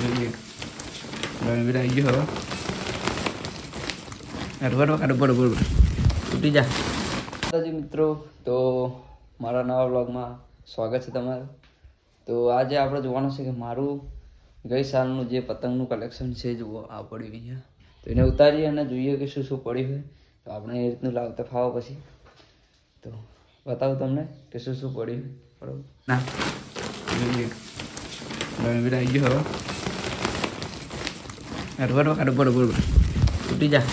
રણવીર આવી ગયો હવે બરોબર તૂટી જા માતાજી મિત્રો. તો મારા નવા વ્લોગમાં સ્વાગત છે તમારું. તો આજે આપણે જોવાનું છે કે મારું ગઈ સાલનું જે પતંગનું કલેક્શન છે જુઓ આ પડ્યું છે. તો એને ઉતારીએ અને જોઈએ કે શું શું પડ્યું હોય. તો આપણે એ રીતનું લાવતા ફાવો પછી તો બતાવું તમને કે શું શું પડ્યું હોય. બરાબર ના રણવીર આવી ગયો હવે બરોબર તૂટી જા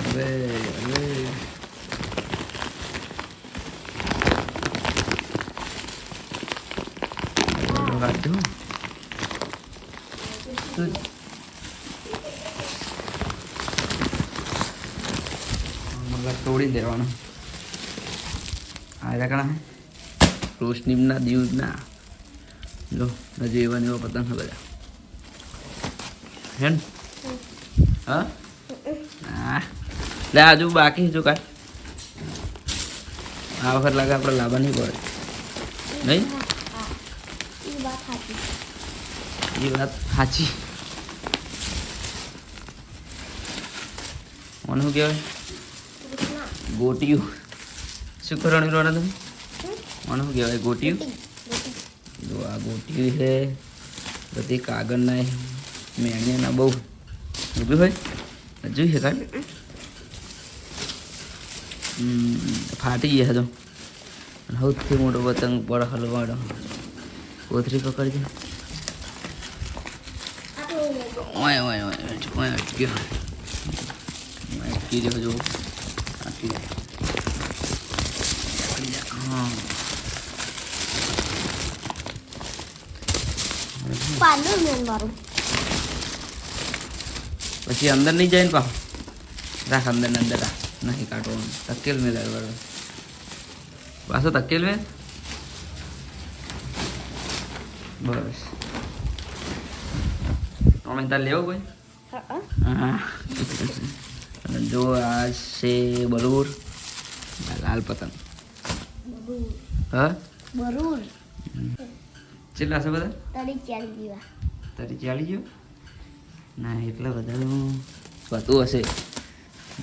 હવે તોડી દેવાનું આ કણા રોશનીના દિવસના જો હજુ એવા ને એવા પતંગ બધા હે ને હા લે હજુ બાકી જો કાંઈ આ વખત લાગે આપણે લાવવા નહીં પડે નહીં એ વાત સાચી. મને શું કહેવાય ગોટિયું શું કરવાનું રોના તમે મને શું કહેવાય ગોટિયું. જો આ ગોટિયું છે બધી કાગળના મેણિયાના બહુ ઊભી હોય હજુ છે કાંઈ ફાટી ગયા તો સૌથી મોટો પતંગ પર હલવાડો કોથરી પકડજે અટકી રહ્યો જો હા પછી અંદર નહીં જાય ને પા રાખ અંદર ને અંદર રાખ નહીં કાઢવાનું તકેલ મેં લાવવાનું પાછો તકેલ મેં બસ અમે તાર લેવો કોઈ હા જો આ છે બલૂર લાલ પતંગ હા બરૂર કેટલા છે બધા તારી 40 જેવા ના એટલા બધા વધુ હશે.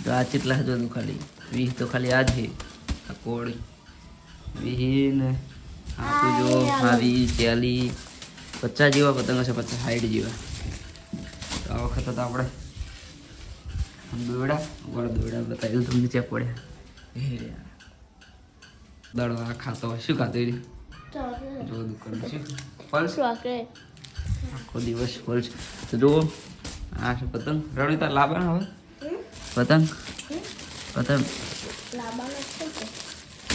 તો આ કેટલા હજુ ખાલી 20 તો ખાલી આ જ છે આ કોળી 20 ને આ તો જો આ 20 40 50 જેવા પતંગ હશે 50 60 જેવા. તો આ વખત તો આપણે દોરડા બતાવ્યું તમને ચેક પડ્યા દડો આ ખાતો હોય શું ખાતો એ જો દુકાન શું ફલ્સ આખો દિવસ ફલ્સ. તો જુઓ આ છે પતંગ રણી તાર લાવવાના હવે પતંગ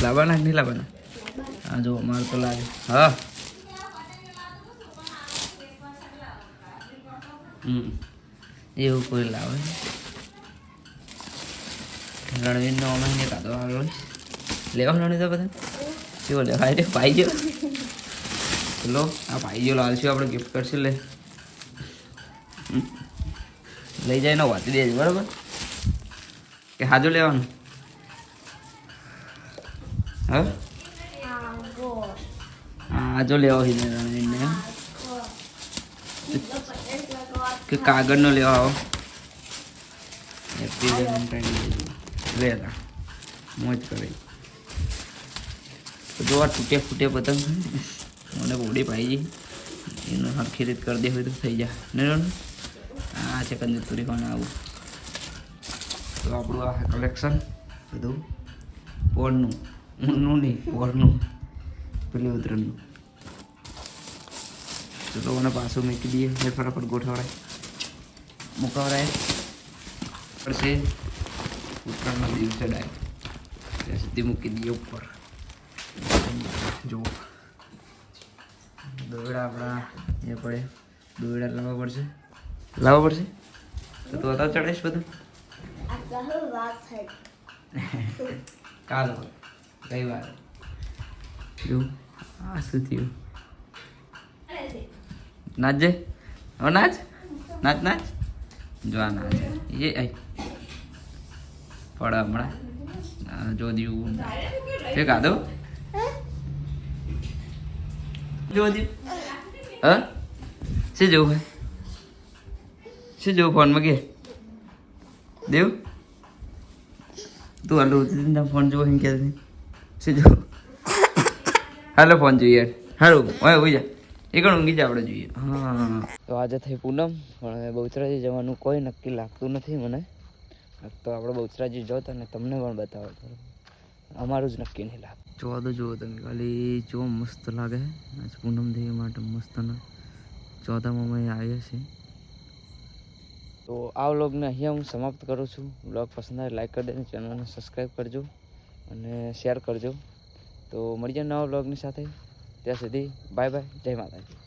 લાવવાના નહીં લાવવાના હા જો મારે તો લાગે હા એવું કોઈ લાવે રણવીરનો અમે કાઢો આગળ લેવા રણી તો બધા કેવો લેવાય રે પાઈ ગયો ચલો આ પાઈ ગયો લાલશું આપણે ગિફ્ટ કરશું લઈ જાય ને વાંચી દેજો બરાબર કે હાજો લેવાનું હા હાજો લેવો રણવીરને કે કાગળનો લેવા આવો હેપી વેલેન્ટાઇન લેતા મોજ કરે. તો જો આ તૂટે ફૂટે પતંગ મને બોડી પાઈ ગઈ એનો હરખી રીત કરી દે હોય તો થઈ જાય ને આ છે કંદતુરી પણ આવું. તો આપણું આ કલેક્શન બધું પોળનું ઊનનું નહીં પોળનું પેલી ઉતરણનું. તો મને પાછું મૂકી દઈએ ફટાફટ ગોઠવડાય મુકાવડાય પડશે ઉત્તરાયણના દિવસે ડાય ત્યાં સુધી મૂકી દઈએ ઉપર. જુઓ દોરડા આપણા એ પડે દોરડા લાવવા પડશે તો તું અત્યારે ચડાવીશ બધું કાલ કઈ વાર જો આ શું થયું નાચજે હવે નાચ જો આ નાચ એ આઈ પડા હમણાં જો દીવું છે કાદો જો દી હા શું જોવું ભાઈ શું જોવું ફોનમાં કે દેવ તું હાલો ફોન જોવો એમ કે શું જોવું હાલો ફોન જોઈએ સારું હવે ઉઈ જા એ પણ ઊંઘી જા આપણે જોઈએ હા તો આજે થઈ પૂનમ પણ બહુચરાજી જવાનું કોઈ નક્કી લાગતું નથી મને તો આપણે બહુચરાજી જોતા ને તમને પણ બતાવો અમારું જ નક્કી નહીં લાગે જોવા તો જુઓ તમે ખાલી જો મસ્ત લાગે આજ પૂનમ દેવી માટે મસ્તના ચોથામાં અમે આવ્યા છીએ તો આ વ્લોગને અહીંયા હું સમાપ્ત કરું છું વ્લોગ પસંદ આવે લાઈક કરી દેજો ચેનલને સબસ્ક્રાઈબ કરજો અને શેર કરજો તો મળીએ નવા વ્લોગની સાથે ત્યાં સુધી બાય બાય જય માતાજી